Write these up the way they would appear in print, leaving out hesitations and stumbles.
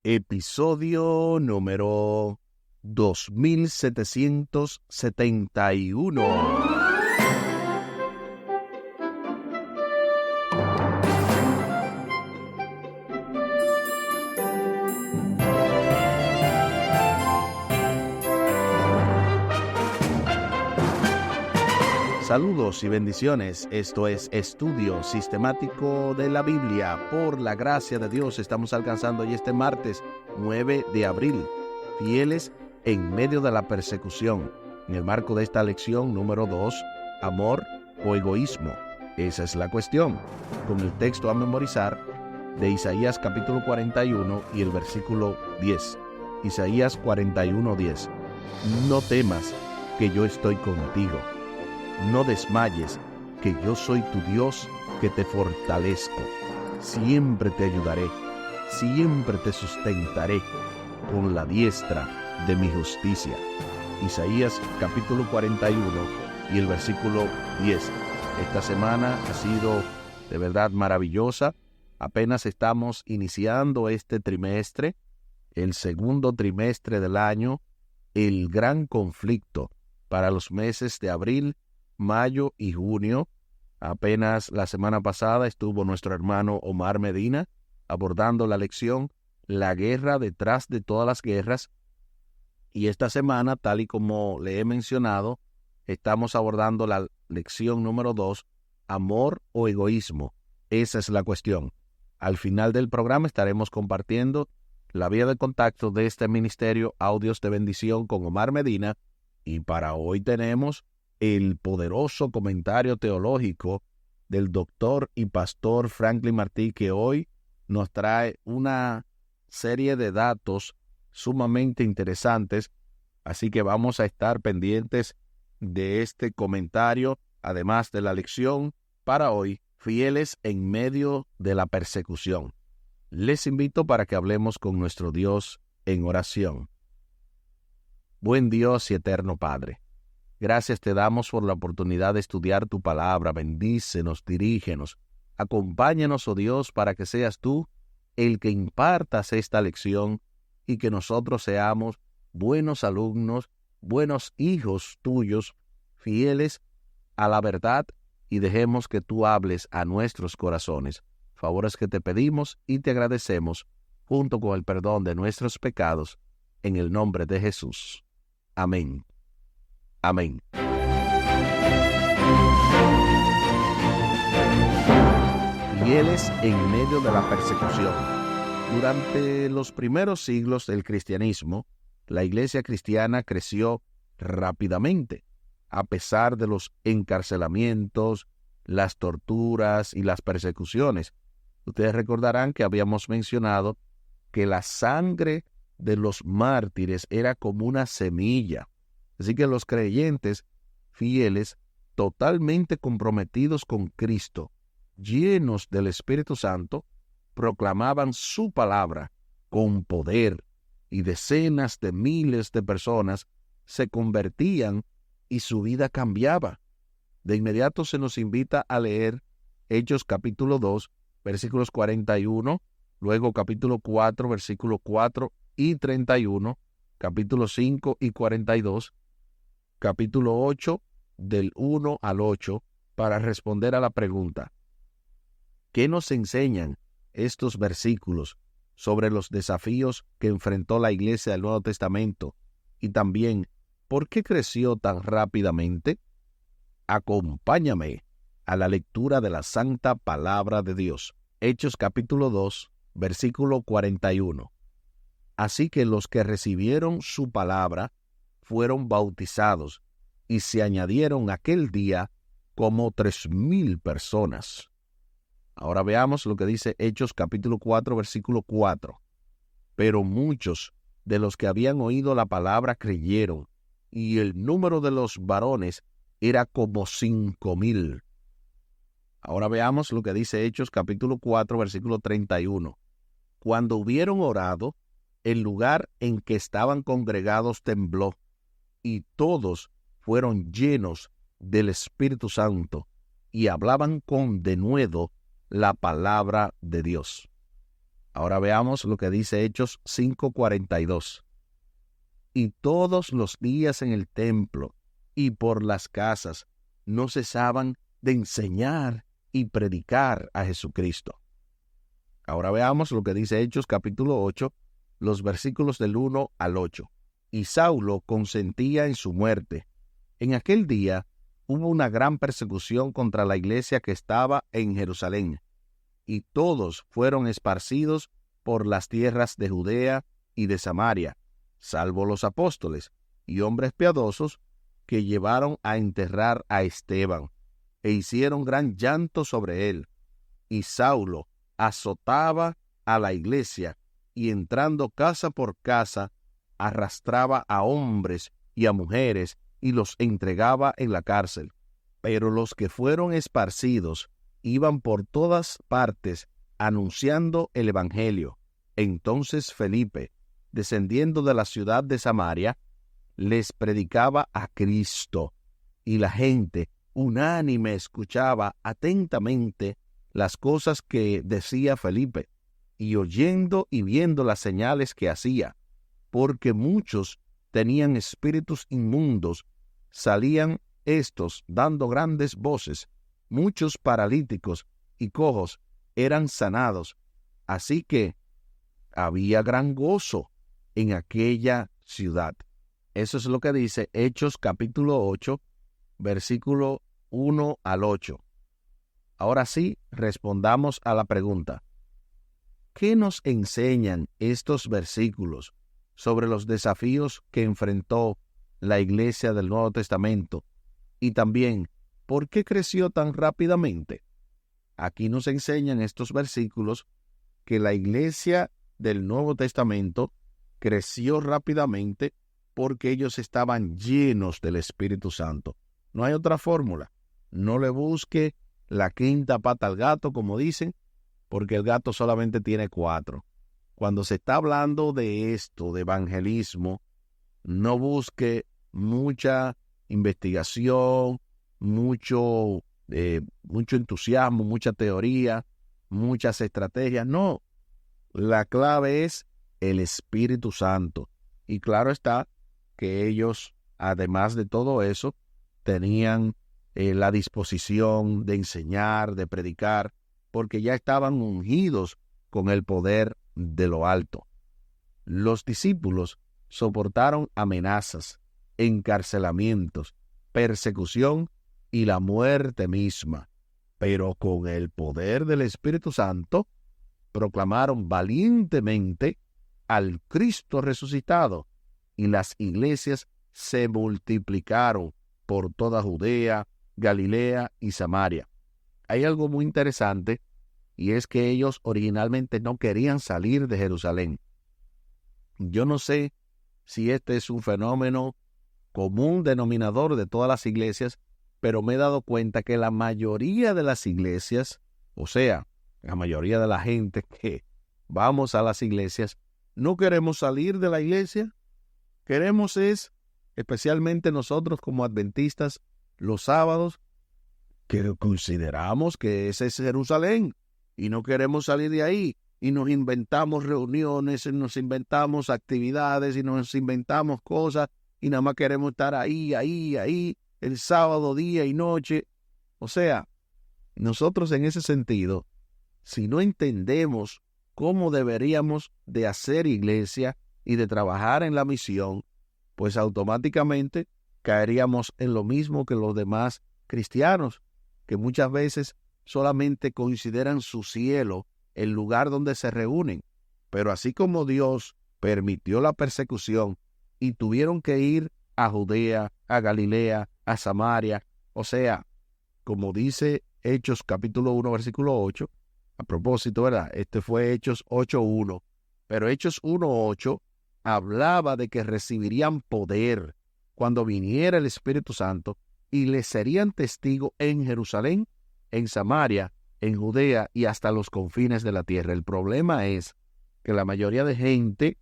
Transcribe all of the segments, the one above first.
Episodio número 2771. Saludos y bendiciones. Esto es Estudio Sistemático de la Biblia. Por la gracia de Dios estamos alcanzando hoy este martes 9 de abril, fieles en medio de la persecución. En el marco de esta lección número 2, amor o egoísmo. Esa es la cuestión. Con el texto a memorizar de Isaías capítulo 41 y el versículo 10. Isaías 41:10. No temas, que yo estoy contigo. No desmayes, que yo soy tu Dios, que te fortalezco. Siempre te ayudaré, siempre te sustentaré con la diestra de mi justicia. Isaías capítulo 41 y el versículo 10. Esta semana ha sido de verdad maravillosa. Apenas estamos iniciando este trimestre, el segundo trimestre del año, el gran conflicto para los meses de abril, mayo y junio. Apenas la semana pasada estuvo nuestro hermano Omar Medina abordando la lección La guerra detrás de todas las guerras. Y esta semana, tal y como le he mencionado, estamos abordando la lección número 2, amor o egoísmo. Esa es la cuestión. Al final del programa estaremos compartiendo la vía de contacto de este ministerio Audios de Bendición con Omar Medina. Y para hoy tenemos el poderoso comentario teológico del doctor y pastor Franklin Martí, que hoy nos trae una serie de datos sumamente interesantes. Así que vamos a estar pendientes de este comentario, además de la lección para hoy, fieles en medio de la persecución. Les invito para que hablemos con nuestro Dios en oración. Buen Dios y eterno Padre, gracias te damos por la oportunidad de estudiar tu palabra. Bendícenos, dirígenos, acompáñanos, oh Dios, para que seas tú el que impartas esta lección y que nosotros seamos buenos alumnos, buenos hijos tuyos, fieles a la verdad, y dejemos que tú hables a nuestros corazones. Favores que te pedimos y te agradecemos, junto con el perdón de nuestros pecados, en el nombre de Jesús. Amén. Amén. Fieles en medio de la persecución. Durante los primeros siglos del cristianismo, la iglesia cristiana creció rápidamente, a pesar de los encarcelamientos, las torturas y las persecuciones. Ustedes recordarán que habíamos mencionado que la sangre de los mártires era como una semilla. Así que los creyentes fieles, totalmente comprometidos con Cristo, llenos del Espíritu Santo, proclamaban su palabra con poder, y decenas de miles de personas se convertían y su vida cambiaba. De inmediato se nos invita a leer Hechos capítulo 2, versículos 41, luego capítulo 4, versículos 4 y 31, capítulo 5 y 42, capítulo 8, del 1 al 8, para responder a la pregunta: ¿qué nos enseñan estos versículos sobre los desafíos que enfrentó la iglesia del Nuevo Testamento? Y también, ¿por qué creció tan rápidamente? Acompáñame a la lectura de la Santa Palabra de Dios. Hechos capítulo 2, versículo 41. Así que los que recibieron su palabra fueron bautizados, y se añadieron aquel día como 3,000 personas. Ahora veamos lo que dice Hechos capítulo 4, versículo 4. Pero muchos de los que habían oído la palabra creyeron, y el número de los varones era como 5,000. Ahora veamos lo que dice Hechos capítulo 4, versículo 31. Cuando hubieron orado, el lugar en que estaban congregados tembló, y todos fueron llenos del Espíritu Santo, y hablaban con denuedo la palabra de Dios. Ahora veamos lo que dice Hechos 5:42. Y todos los días en el templo y por las casas no cesaban de enseñar y predicar a Jesucristo. Ahora veamos lo que dice Hechos capítulo 8, los versículos del 1 al 8. Y Saulo consentía en su muerte. En aquel día hubo una gran persecución contra la iglesia que estaba en Jerusalén, y todos fueron esparcidos por las tierras de Judea y de Samaria, salvo los apóstoles y hombres piadosos que llevaron a enterrar a Esteban, e hicieron gran llanto sobre él. Y Saulo azotaba a la iglesia, y entrando casa por casa, arrastraba a hombres y a mujeres, y los entregaba en la cárcel. Pero los que fueron esparcidos iban por todas partes anunciando el evangelio. Entonces Felipe, descendiendo de la ciudad de Samaria, les predicaba a Cristo, y la gente unánime escuchaba atentamente las cosas que decía Felipe, y oyendo y viendo las señales que hacía, porque muchos tenían espíritus inmundos, salían estos dando grandes voces, muchos paralíticos y cojos eran sanados, así que había gran gozo en aquella ciudad. Eso es lo que dice Hechos capítulo 8, versículo 1 al 8. Ahora sí, respondamos a la pregunta: ¿qué nos enseñan estos versículos sobre los desafíos que enfrentó la iglesia del Nuevo Testamento? Y también, ¿por qué creció tan rápidamente? Aquí nos enseñan estos versículos que la iglesia del Nuevo Testamento creció rápidamente porque ellos estaban llenos del Espíritu Santo. No hay otra fórmula. No le busque la quinta pata al gato, como dicen, porque el gato solamente tiene 4. Cuando se está hablando de esto, de evangelismo, no busque mucha investigación, mucho entusiasmo, mucha teoría, muchas estrategias. No, la clave es el Espíritu Santo. Y claro está que ellos, además de todo eso, tenían la disposición de enseñar, de predicar, porque ya estaban ungidos con el poder de lo alto. Los discípulos soportaron amenazas, encarcelamientos, persecución y la muerte misma, pero con el poder del Espíritu Santo proclamaron valientemente al Cristo resucitado, y las iglesias se multiplicaron por toda Judea, Galilea y Samaria. Hay algo muy interesante, y es que ellos originalmente no querían salir de Jerusalén. Yo no sé si este es un fenómeno común denominador de todas las iglesias, pero me he dado cuenta que la mayoría de las iglesias, o sea, la mayoría de la gente que vamos a las iglesias, no queremos salir de la iglesia. Queremos es, especialmente nosotros como adventistas, los sábados, que consideramos que ese es Jerusalén, y no queremos salir de ahí, y nos inventamos reuniones, y nos inventamos actividades, y nos inventamos cosas, y nada más queremos estar ahí, el sábado, día y noche. O sea, nosotros en ese sentido, si no entendemos cómo deberíamos de hacer iglesia y de trabajar en la misión, pues automáticamente caeríamos en lo mismo que los demás cristianos, que muchas veces solamente consideran su cielo el lugar donde se reúnen. Pero así como Dios permitió la persecución y tuvieron que ir a Judea, a Galilea, a Samaria, o sea, como dice Hechos capítulo 1, versículo 8, a propósito, ¿verdad? Este fue Hechos 8:1, pero Hechos 1:8 hablaba de que recibirían poder cuando viniera el Espíritu Santo, y les serían testigos en Jerusalén, en Samaria, en Judea y hasta los confines de la tierra. El problema es que la mayoría de gente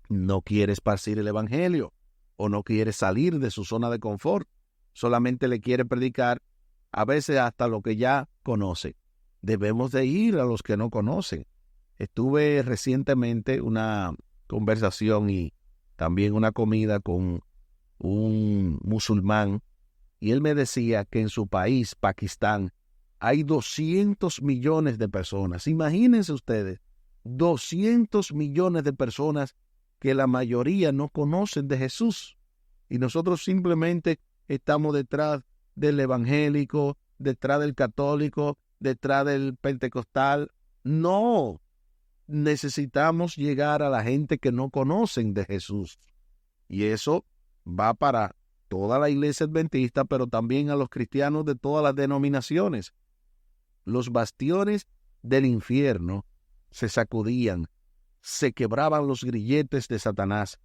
no quiere esparcir el evangelio o no quiere salir de su zona de confort. Solamente le quiere predicar a veces hasta lo que ya conoce. Debemos de ir a los que no conocen. Estuve recientemente una conversación y también una comida con un musulmán, y él me decía que en su país, Pakistán, hay 200 millones de personas. Imagínense ustedes, 200 millones de personas que la mayoría no conocen de Jesús. Y nosotros simplemente estamos detrás del evangélico, detrás del católico, detrás del pentecostal. No, necesitamos llegar a la gente que no conocen de Jesús. Y eso va para toda la iglesia adventista, pero también a los cristianos de todas las denominaciones. Los bastiones del infierno se sacudían, se quebraban los grilletes de Satanás.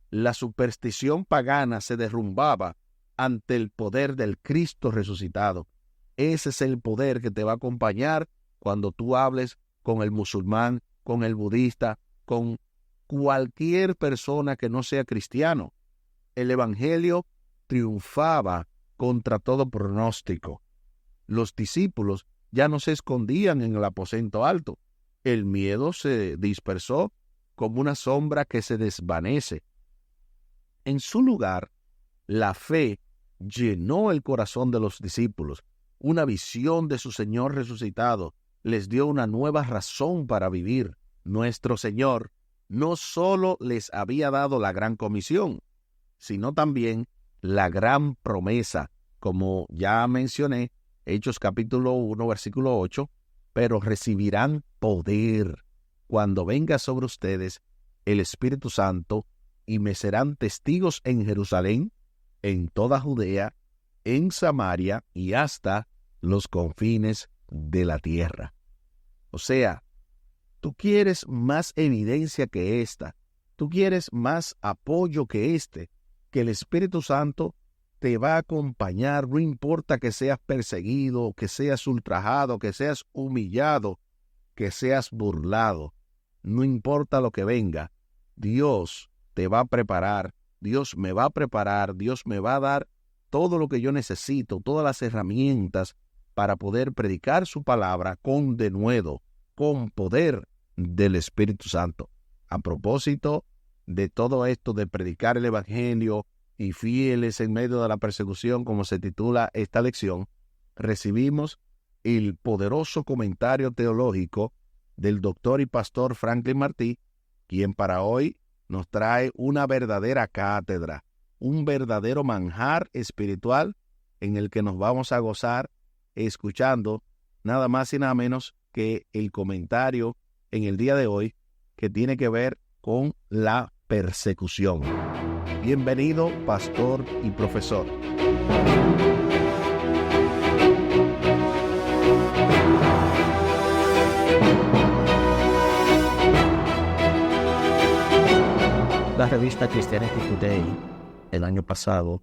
La superstición pagana se derrumbaba ante el poder del Cristo resucitado. Ese es el poder que te va a acompañar cuando tú hables con el musulmán, con el budista, con cualquier persona que no sea cristiano. El evangelio triunfaba contra todo pronóstico. Los discípulos ya no se escondían en el aposento alto. El miedo se dispersó como una sombra que se desvanece. En su lugar, la fe llenó el corazón de los discípulos. Una visión de su Señor resucitado les dio una nueva razón para vivir. Nuestro Señor no solo les había dado la gran comisión, sino también la gran promesa, como ya mencioné, Hechos capítulo 1, versículo 8, pero recibirán poder cuando venga sobre ustedes el Espíritu Santo, y me serán testigos en Jerusalén, en toda Judea, en Samaria y hasta los confines de la tierra. O sea, tú quieres más evidencia que esta, tú quieres más apoyo que que el Espíritu Santo te va a acompañar, no importa que seas perseguido, que seas ultrajado, que seas humillado, que seas burlado, no importa lo que venga, Dios te va a preparar, Dios me va a preparar, Dios me va a dar todo lo que yo necesito, todas las herramientas para poder predicar su palabra con denuedo, con poder del Espíritu Santo. A propósito de todo esto de predicar el evangelio y fieles en medio de la persecución, como se titula esta lección, recibimos el poderoso comentario teológico del doctor y pastor Franklin Martí, quien para hoy nos trae una verdadera cátedra, un verdadero manjar espiritual en el que nos vamos a gozar escuchando nada más y nada menos que el comentario en el día de hoy que tiene que ver con la persecución. Bienvenido, pastor y profesor. La revista Christianity Today el año pasado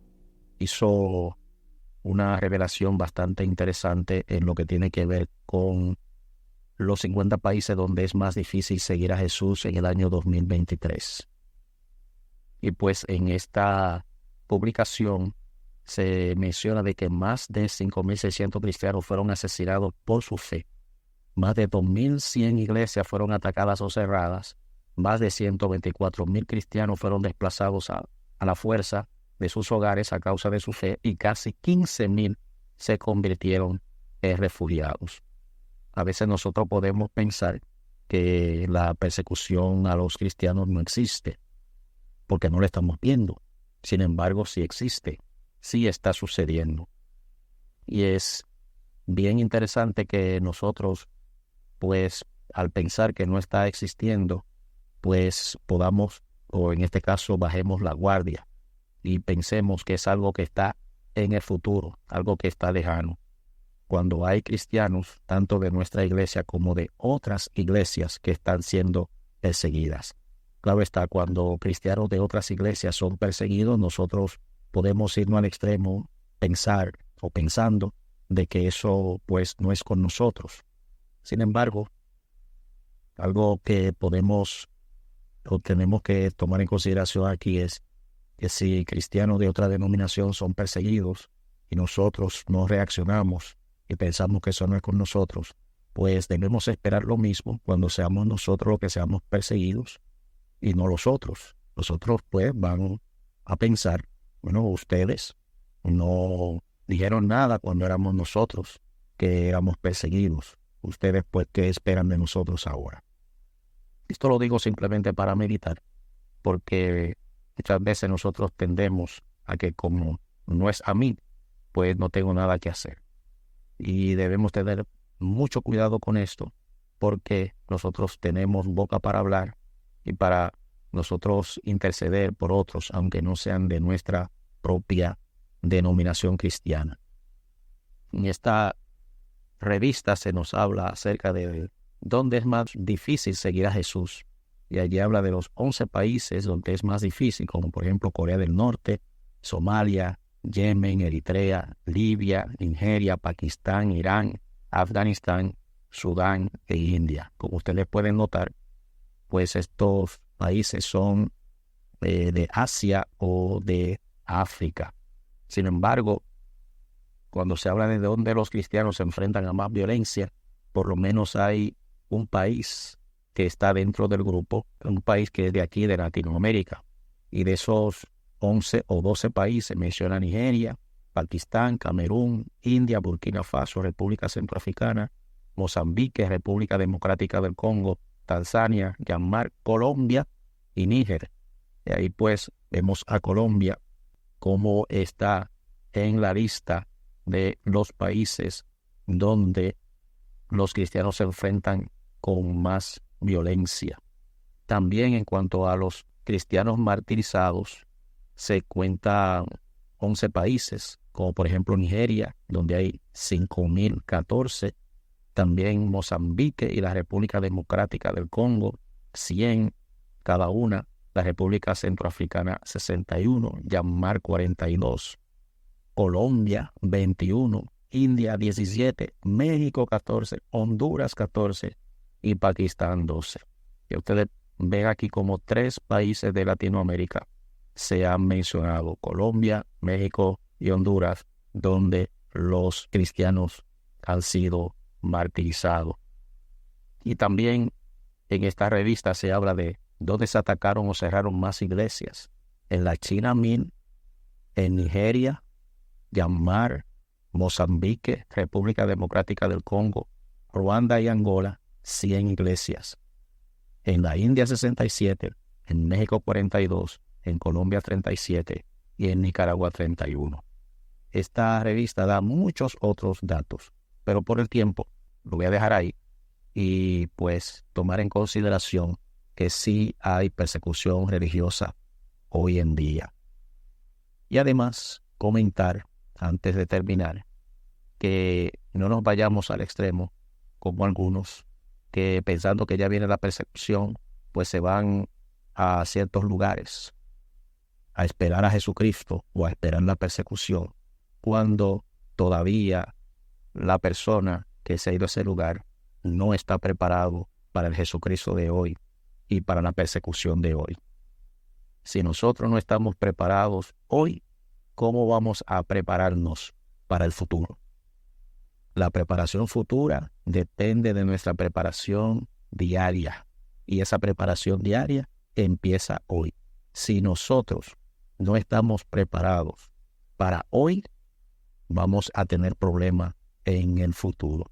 hizo una revelación bastante interesante en lo que tiene que ver con los 50 países donde es más difícil seguir a Jesús en el año 2023. Y pues en esta publicación se menciona de que más de 5.600 cristianos fueron asesinados por su fe. Más de 2.100 iglesias fueron atacadas o cerradas. Más de 124.000 cristianos fueron desplazados a la fuerza de sus hogares a causa de su fe, y casi 15.000 se convirtieron en refugiados. A veces nosotros podemos pensar que la persecución a los cristianos no existe, porque no la estamos viendo. Sin embargo, sí existe, sí está sucediendo. Y es bien interesante que nosotros, pues, al pensar que no está existiendo, pues podamos, o en este caso, bajemos la guardia y pensemos que es algo que está en el futuro, algo que está lejano. Cuando hay cristianos, tanto de nuestra iglesia como de otras iglesias, que están siendo perseguidas. Claro está, cuando cristianos de otras iglesias son perseguidos, nosotros podemos irnos al extremo, pensando de que eso pues no es con nosotros. Sin embargo, algo que podemos o tenemos que tomar en consideración aquí es que si cristianos de otra denominación son perseguidos y nosotros no reaccionamos y pensamos que eso no es con nosotros, pues debemos esperar lo mismo cuando seamos nosotros los que seamos perseguidos y no los otros. Los otros pues van a pensar, bueno, ustedes no dijeron nada cuando éramos nosotros que éramos perseguidos. Ustedes pues, ¿qué esperan de nosotros ahora? Esto lo digo simplemente para meditar, porque muchas veces nosotros tendemos a que como no es a mí, pues no tengo nada que hacer. Y debemos tener mucho cuidado con esto, porque nosotros tenemos boca para hablar y para nosotros interceder por otros, aunque no sean de nuestra propia denominación cristiana. En esta revista se nos habla acerca de dónde es más difícil seguir a Jesús. Y allí habla de los 11 países donde es más difícil, como por ejemplo Corea del Norte, Somalia, Yemen, Eritrea, Libia, Nigeria, Pakistán, Irán, Afganistán, Sudán e India. Como ustedes pueden notar, pues estos países son de Asia o de África. Sin embargo, cuando se habla de dónde los cristianos se enfrentan a más violencia, por lo menos hay un país que está dentro del grupo, un país que es de aquí, de Latinoamérica. Y de esos 11 o 12 países menciona Nigeria, Pakistán, Camerún, India, Burkina Faso, República Centroafricana, Mozambique, República Democrática del Congo, Tanzania, Myanmar, Colombia y Níger. Y ahí pues vemos a Colombia como está en la lista de los países donde los cristianos se enfrentan con más violencia. También en cuanto a los cristianos martirizados, se cuentan 11 países, como por ejemplo Nigeria, donde hay 5.014, también Mozambique y la República Democrática del Congo, 100 cada una, la República Centroafricana 61, Myanmar 42, Colombia 21, India 17, México 14, Honduras 14 y Pakistán 12. Y ustedes ven aquí como 3 países de Latinoamérica se han mencionado, Colombia, México y Honduras, donde los cristianos han sido martirizados. Y también en esta revista se habla de dónde se atacaron o cerraron más iglesias. En la China 1000, en Nigeria, Myanmar, Mozambique, República Democrática del Congo, Ruanda y Angola, 100 iglesias. En la India 67, en México 42, en Colombia 37 y en Nicaragua 31. Esta revista da muchos otros datos, pero por el tiempo lo voy a dejar ahí y pues tomar en consideración que sí hay persecución religiosa hoy en día. Y además comentar, antes de terminar, que no nos vayamos al extremo, como algunos, que pensando que ya viene la persecución, pues se van a ciertos lugares a esperar a Jesucristo o a esperar la persecución, cuando todavía la persona que se ha ido a ese lugar no está preparado para el Jesucristo de hoy y para la persecución de hoy. Si nosotros no estamos preparados hoy, ¿cómo vamos a prepararnos para el futuro? La preparación futura depende de nuestra preparación diaria, y esa preparación diaria empieza hoy. Si nosotros no estamos preparados para hoy, vamos a tener problemas en el futuro.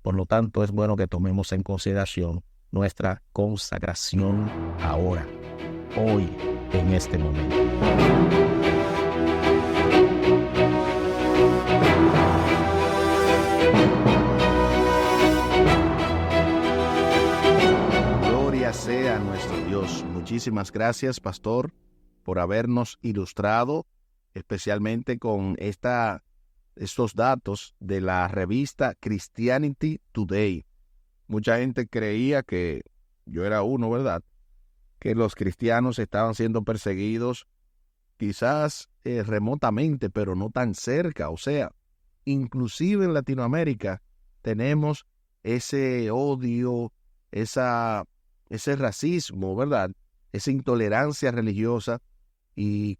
Por lo tanto, es bueno que tomemos en consideración nuestra consagración ahora, hoy, en este momento. Gloria sea a nuestro Dios. Muchísimas gracias, pastor, por habernos ilustrado, especialmente con estos datos de la revista Christianity Today. Mucha gente creía que yo era uno, ¿verdad?, que los cristianos estaban siendo perseguidos quizás remotamente, pero no tan cerca. O sea, inclusive en Latinoamérica tenemos ese odio, ese racismo, ¿verdad?, esa intolerancia religiosa, y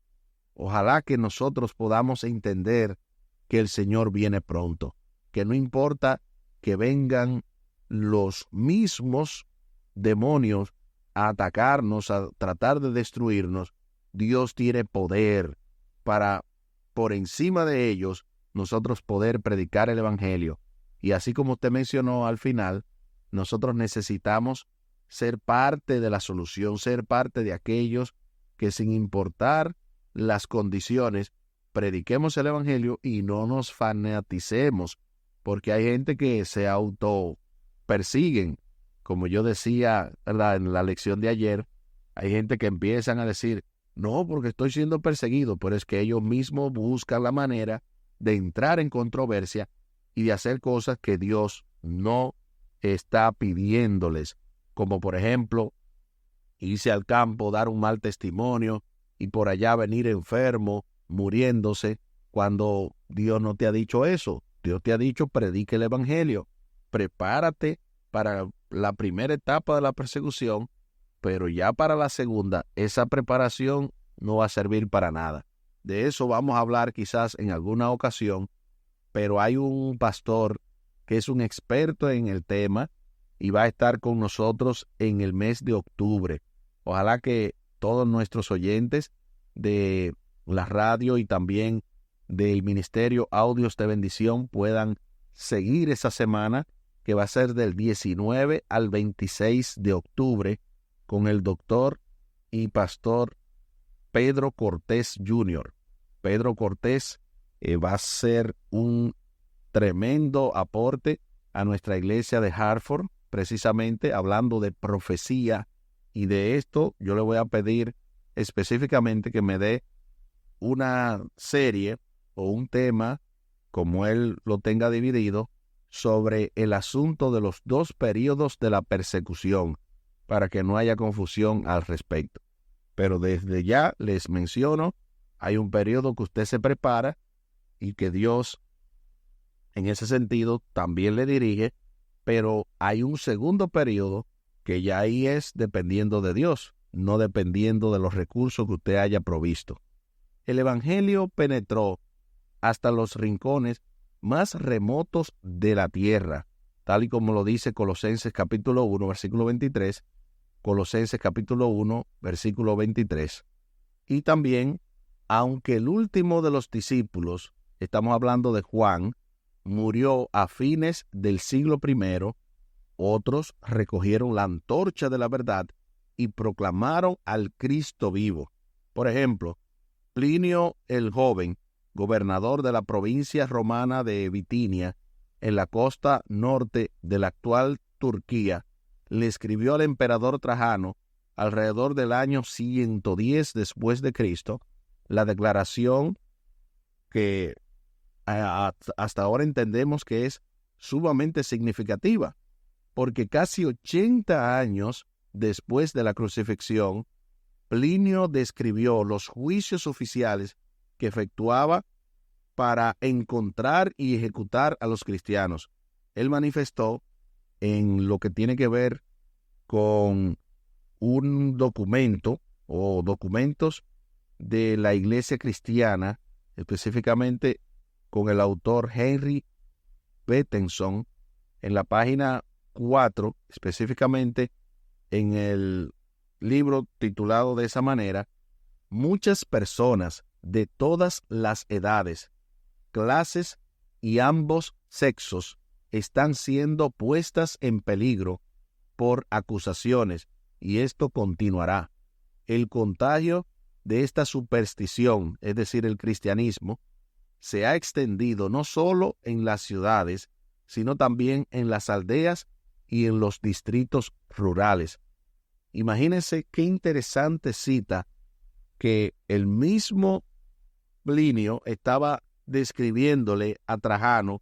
ojalá que nosotros podamos entender que el Señor viene pronto, que no importa que vengan los mismos demonios a atacarnos, a tratar de destruirnos, Dios tiene poder para, por encima de ellos, nosotros poder predicar el Evangelio. Y así como usted mencionó al final, nosotros necesitamos ser parte de la solución, ser parte de aquellos que, sin importar las condiciones, prediquemos el Evangelio y no nos fanaticemos, porque hay gente que se autopersiguen. Como yo decía, ¿verdad?, en la lección de ayer, hay gente que empiezan a decir, no, porque estoy siendo perseguido, pero es que ellos mismos buscan la manera de entrar en controversia y de hacer cosas que Dios no está pidiéndoles, como por ejemplo, irse al campo, dar un mal testimonio y por allá venir enfermo, muriéndose, cuando Dios no te ha dicho eso. Dios te ha dicho, predique el Evangelio, prepárate para la primera etapa de la persecución, pero ya para la segunda, esa preparación no va a servir para nada. De eso vamos a hablar quizás en alguna ocasión, pero hay un pastor que es un experto en el tema y va a estar con nosotros en el mes de octubre. Ojalá que todos nuestros oyentes de la radio y también del Ministerio Audios de Bendición puedan seguir esa semana, que va a ser del 19 al 26 de octubre, con el doctor y pastor Pedro Cortés Jr. Pedro Cortés va a ser un tremendo aporte a nuestra iglesia de Hartford, precisamente hablando de profecía, y de esto yo le voy a pedir específicamente que me dé una serie o un tema, como él lo tenga dividido, sobre el asunto de los dos periodos de la persecución, para que no haya confusión al respecto. Pero desde ya les menciono, hay un periodo que usted se prepara y que Dios, en ese sentido, también le dirige, pero hay un segundo periodo que ya ahí es dependiendo de Dios, no dependiendo de los recursos que usted haya provisto. El Evangelio penetró hasta los rincones más remotos de la tierra, tal y como lo dice Colosenses capítulo 1, versículo 23, Colosenses capítulo 1, versículo 23. Y también, aunque el último de los discípulos, estamos hablando de Juan, murió a fines del siglo I, otros recogieron la antorcha de la verdad y proclamaron al Cristo vivo. Por ejemplo, Plinio el Joven, gobernador de la provincia romana de Bitinia, en la costa norte de la actual Turquía, le escribió al emperador Trajano, alrededor del año 110 después de Cristo, la declaración que hasta ahora entendemos que es sumamente significativa, porque casi 80 años después de la crucifixión, Plinio describió los juicios oficiales que efectuaba para encontrar y ejecutar a los cristianos. Él manifestó en lo que tiene que ver con un documento o documentos de la iglesia cristiana, específicamente con el autor Henry Bettenson, en la página 4, específicamente en el libro titulado de esa manera, muchas personas de todas las edades, clases y ambos sexos están siendo puestas en peligro por acusaciones, y esto continuará. El contagio de esta superstición, es decir, el cristianismo, se ha extendido no solo en las ciudades, sino también en las aldeas y en los distritos rurales. Imagínense qué interesante cita que el mismo Plinio estaba describiéndole a Trajano,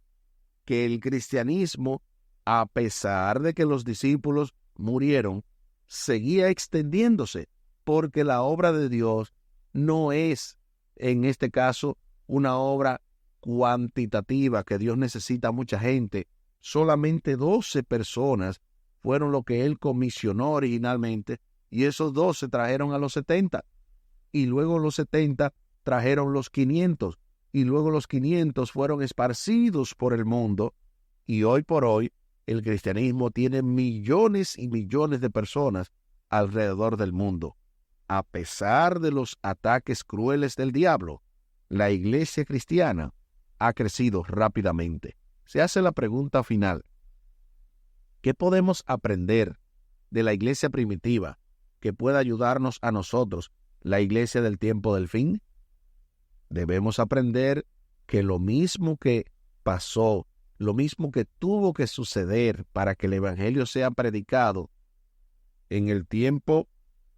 que el cristianismo, a pesar de que los discípulos murieron, seguía extendiéndose, porque la obra de Dios no es, en este caso, una obra cuantitativa, que Dios necesita mucha gente. Solamente 12 personas fueron lo que Él comisionó originalmente, y esos 12 trajeron a los 70, y luego los 70 trajeron los 500, y luego los 500 fueron esparcidos por el mundo, y hoy por hoy el cristianismo tiene millones y millones de personas alrededor del mundo. A pesar de los ataques crueles del diablo, la iglesia cristiana ha crecido rápidamente. Se hace la pregunta final: ¿qué podemos aprender de la iglesia primitiva que pueda ayudarnos a nosotros, la iglesia del tiempo del fin? Debemos aprender que lo mismo que pasó, lo mismo que tuvo que suceder para que el evangelio sea predicado en el tiempo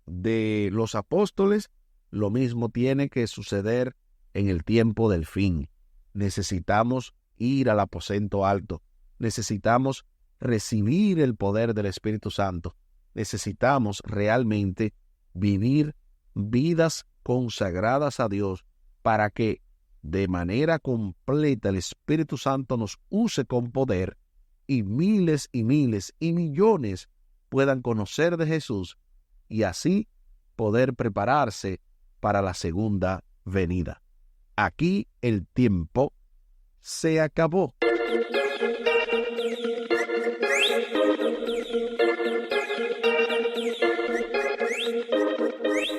de los apóstoles, lo mismo tiene que suceder en el tiempo del fin. Necesitamos ir al aposento alto. Necesitamos recibir el poder del Espíritu Santo. Necesitamos realmente vivir vidas consagradas a Dios para que de manera completa el Espíritu Santo nos use con poder y miles y millones puedan conocer de Jesús y así poder prepararse para la segunda venida. Aquí el tiempo se acabó.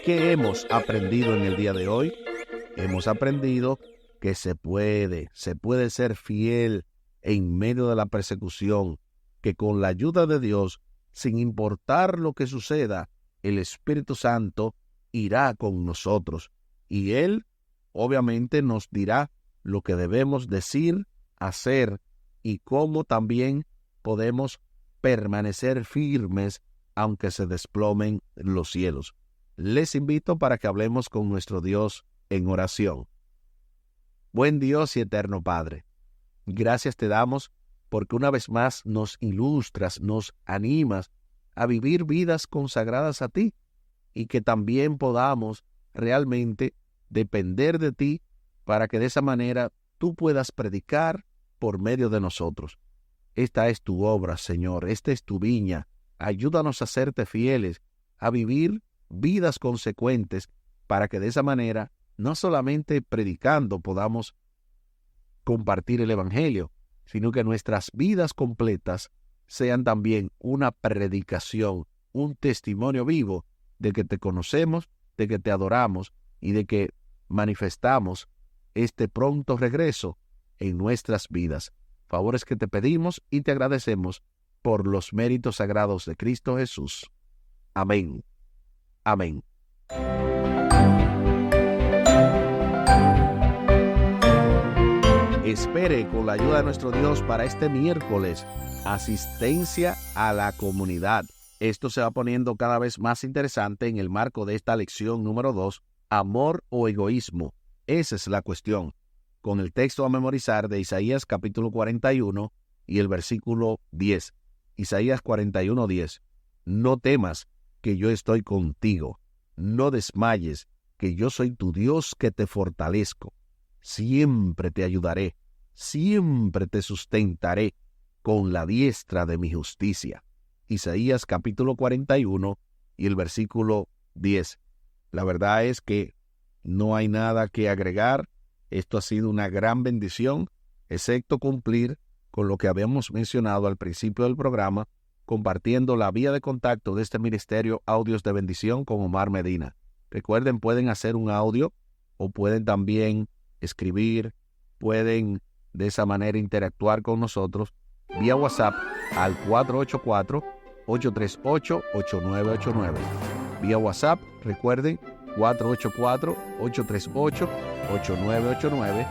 ¿Qué hemos aprendido en el día de hoy? Hemos aprendido que se puede ser fiel en medio de la persecución, que con la ayuda de Dios, sin importar lo que suceda, el Espíritu Santo irá con nosotros y Él obviamente nos dirá lo que debemos decir, hacer y cómo también podemos permanecer firmes aunque se desplomen los cielos. Les invito para que hablemos con nuestro Dios en oración. Buen Dios y eterno Padre, gracias te damos porque una vez más nos ilustras, nos animas a vivir vidas consagradas a ti y que también podamos realmente depender de ti para que de esa manera tú puedas predicar por medio de nosotros. Esta es tu obra, Señor, esta es tu viña. Ayúdanos a serte fieles, a vivir vidas consecuentes para que de esa manera no solamente predicando podamos compartir el Evangelio, sino que nuestras vidas completas sean también una predicación, un testimonio vivo de que te conocemos, de que te adoramos y de que manifestamos este pronto regreso en nuestras vidas. Favores que te pedimos y te agradecemos por los méritos sagrados de Cristo Jesús. Amén. Amén. Espere con la ayuda de nuestro Dios para este miércoles, asistencia a la comunidad. Esto se va poniendo cada vez más interesante en el marco de esta lección número 2, amor o egoísmo. Esa es la cuestión. Con el texto a memorizar de Isaías capítulo 41 y el versículo 10. Isaías 41:10. No temas, que yo estoy contigo. No desmayes, que yo soy tu Dios que te fortalezco. Siempre te ayudaré, siempre te sustentaré con la diestra de mi justicia. Isaías capítulo 41 y el versículo 10. La verdad es que no hay nada que agregar. Esto ha sido una gran bendición, excepto cumplir con lo que habíamos mencionado al principio del programa, compartiendo la vía de contacto de este ministerio Audios de Bendición con Omar Medina. Recuerden, pueden hacer un audio o pueden también escribir, pueden de esa manera interactuar con nosotros vía WhatsApp al 484-838-8989. Vía WhatsApp, recuerden, 484-838-8989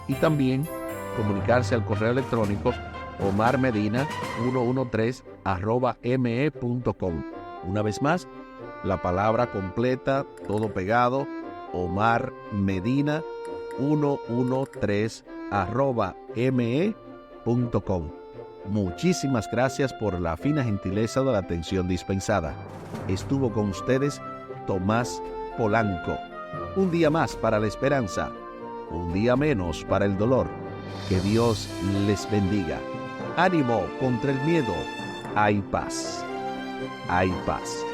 y también comunicarse al correo electrónico omarmedina113@me.com. Una vez más, la palabra completa, todo pegado, omarmedina113@me.com. Muchísimas gracias por la fina gentileza de la atención dispensada. Estuvo con ustedes Tomás Polanco. Un día más para la esperanza, un día menos para el dolor. Que Dios les bendiga. Ánimo contra el miedo. Hay paz. Hay paz.